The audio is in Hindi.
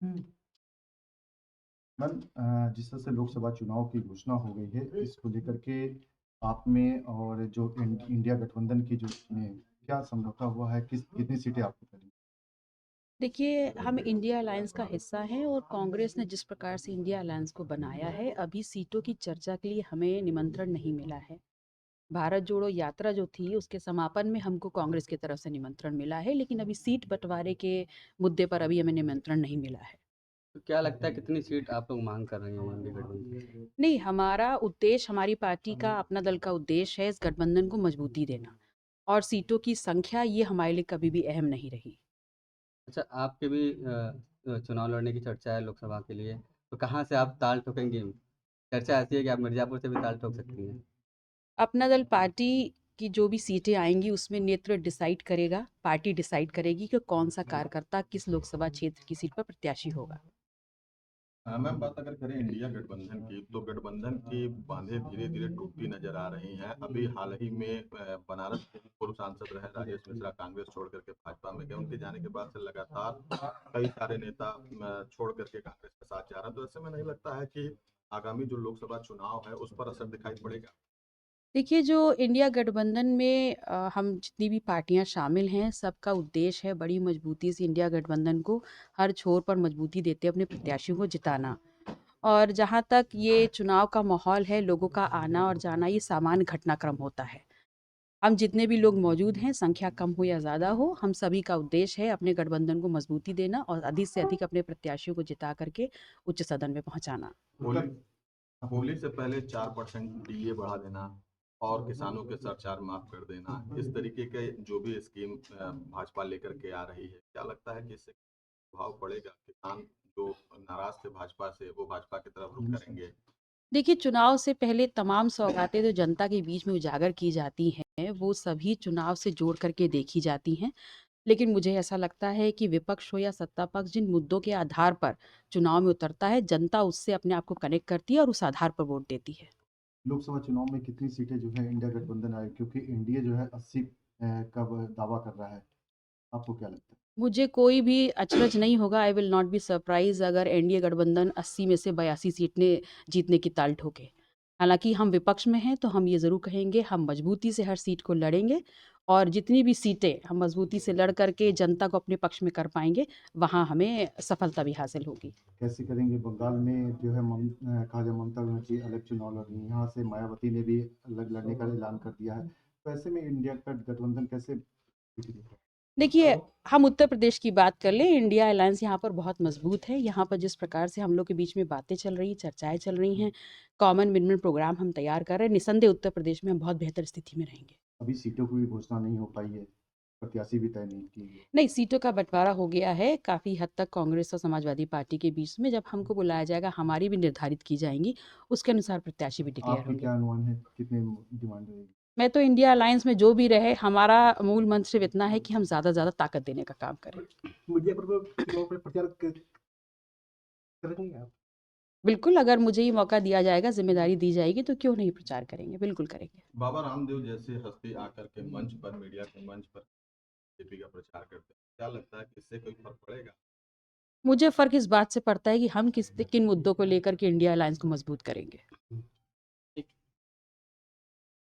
हम्म। मैम, जिस तरह से लोकसभा चुनाव की घोषणा हो गई है, इसको लेकर के आप में और जो इंडिया गठबंधन की जो में क्या समझौता हुआ है, कितनी सीटें आपको मिली? देखिए, हम इंडिया अलायंस का हिस्सा हैं और कांग्रेस ने जिस प्रकार से इंडिया अलायंस को बनाया है, अभी सीटों की चर्चा के लिए हमें निमंत्रण नहीं मिला है। भारत जोड़ो यात्रा जो थी, उसके समापन में हमको कांग्रेस की तरफ से निमंत्रण मिला है, लेकिन अभी सीट बंटवारे के मुद्दे पर अभी हमें निमंत्रण नहीं मिला है। तो क्या लगता है कितनी सीट आप लोग मांग कर रहे हैं एनडीए गठबंधन से? नहीं, हमारा उद्देश्य, हमारी पार्टी का, अपना दल का उद्देश्य है इस गठबंधन को मजबूती देना, और सीटों की संख्या ये हमारे लिए कभी भी अहम नहीं रही। अच्छा, आपके भी चुनाव लड़ने की चर्चा है लोकसभा के लिए, तो कहाँ से आप ताल ठोकेंगे? चर्चा ऐसी है कि आप मिर्ज़ापुर से भी ताल ठोक सकती हैं। अपना दल पार्टी की जो भी सीटें आएंगी उसमें नेतृत्व डिसाइड करेगा, पार्टी डिसाइड करेगी कि कौन सा कार्यकर्ता किस लोकसभा क्षेत्र की सीट पर प्रत्याशी होगा। मैम, बात अगर करें इंडिया गठबंधन की, तो गठबंधन की बांधें धीरे धीरे टूटती नजर आ रही हैं। अभी हाल ही में बनारस के पूर्व सांसद रहे राजेश मिश्रा कांग्रेस छोड़ करके भाजपा में गए। उनके जाने के बाद से लगातार कई सारे नेता छोड़ करके कांग्रेस के साथ जा रहे हैं। तो ऐसे में नहीं लगता है कि आगामी जो लोकसभा चुनाव है उस पर असर दिखाई पड़ेगा? देखिए, जो इंडिया गठबंधन में हम जितनी भी पार्टियां शामिल हैं, सबका उद्देश्य है बड़ी मजबूती से इंडिया गठबंधन को हर छोर पर मजबूती देते अपने प्रत्याशियों को जिताना। और जहां तक ये चुनाव का माहौल है, लोगों का आना और जाना ये सामान्य घटनाक्रम होता है। हम जितने भी लोग मौजूद हैं, संख्या कम हो या ज़्यादा हो, हम सभी का उद्देश्य है अपने गठबंधन को मजबूती देना और अधिक से अधिक अपने प्रत्याशियों को जिता करके उच्च सदन में पहुंचाना। होली होली से पहले 4% डीए बढ़ा देना और किसानों के सरचार्ज माफ कर देना, इस तरीके के जो भी स्कीम भाजपा लेकर के आ रही है, क्या लगता है कि इससे प्रभाव पड़ेगा? किसान जो नाराज थे भाजपा से, वो भाजपा की तरफ रुख करेंगे? देखिए, चुनाव से पहले तमाम सौगातें जो जनता के बीच में उजागर की जाती हैं, वो सभी चुनाव से जोड़ करके देखी जाती हैं। लेकिन मुझे ऐसा लगता है कि विपक्ष हो या सत्ता पक्ष, जिन मुद्दों के आधार पर चुनाव में उतरता है, जनता उससे अपने आप को कनेक्ट करती है और उस आधार पर वोट देती है। लोकसभा चुनाव में कितनी सीटें जो है इंडिया गठबंधन आए, क्योंकि एनडीए जो है 80 का दावा कर रहा है, आपको क्या लगता है? मुझे कोई भी अचरज नहीं होगा, I will not be surprise अगर एनडीए गठबंधन 80 में से 82 सीटें जीतने की ताल ठोके। हालांकि हम विपक्ष में हैं, तो हम ये ज़रूर कहेंगे हम मजबूती से हर सीट को लड़ेंगे, और जितनी भी सीटें हम मजबूती से लड़ करके जनता को अपने पक्ष में कर पाएंगे, वहाँ हमें सफलता भी हासिल होगी। कैसे करेंगे? बंगाल में जो है कहा जाए ममता बनर्जी अलग चुनाव लड़ रही है, यहाँ से मायावती ने भी अलग लड़ने का ऐलान कर दिया है। तो ऐसे में इंडिया का गठबंधन कैसे बिगड़ी? देखिए, हम उत्तर प्रदेश की बात कर लें, इंडिया अलायंस यहाँ पर बहुत मजबूत है। यहाँ पर जिस प्रकार से हम लोग के बीच में बातें चल रही, चर्चाएं चल रही हैं, कॉमन मिनिमम प्रोग्राम हम तैयार कर रहे हैं, निसंदेह उत्तर प्रदेश में हम बहुत बेहतर स्थिति में रहेंगे। अभी सीटों की भी घोषणा नहीं हो पाई है, प्रत्याशी भी तय नहीं की है। नहीं, सीटों का बंटवारा हो गया है काफ़ी हद तक कांग्रेस और समाजवादी पार्टी के बीच में। जब हमको बुलाया जाएगा, हमारी भी निर्धारित की जाएंगी, उसके अनुसार प्रत्याशी भी डिक्लेयर आपकी होंगे। क्या अनुमान है, कितने डिमांड रहेगी? मैं तो इंडिया अलायंस में जो भी रहे, हमारा मूल मंत्र सिर्फ इतना है कि हम ज़्यादा से ज़्यादा ताकत देने का काम करें। मीडिया पर चुनाव पर प्रचार करेंगे आप? बिल्कुल, अगर मुझे ये मौका दिया जाएगा, ज़िम्मेदारी दी जाएगी, तो क्यों नहीं प्रचार करेंगे, बिल्कुल करेंगे। बाबा रामदेव जैसे हस्ती आकर के मंच पर, मीडिया के मंच पर बीजेपी का प्रचार करते हैं, क्या लगता है कि इससे कोई फर्क पड़ेगा? मुझे फ़र्क इस बात से पड़ता है कि हम किन मुद्दों को लेकर के इंडिया अलायंस को मजबूत करेंगे।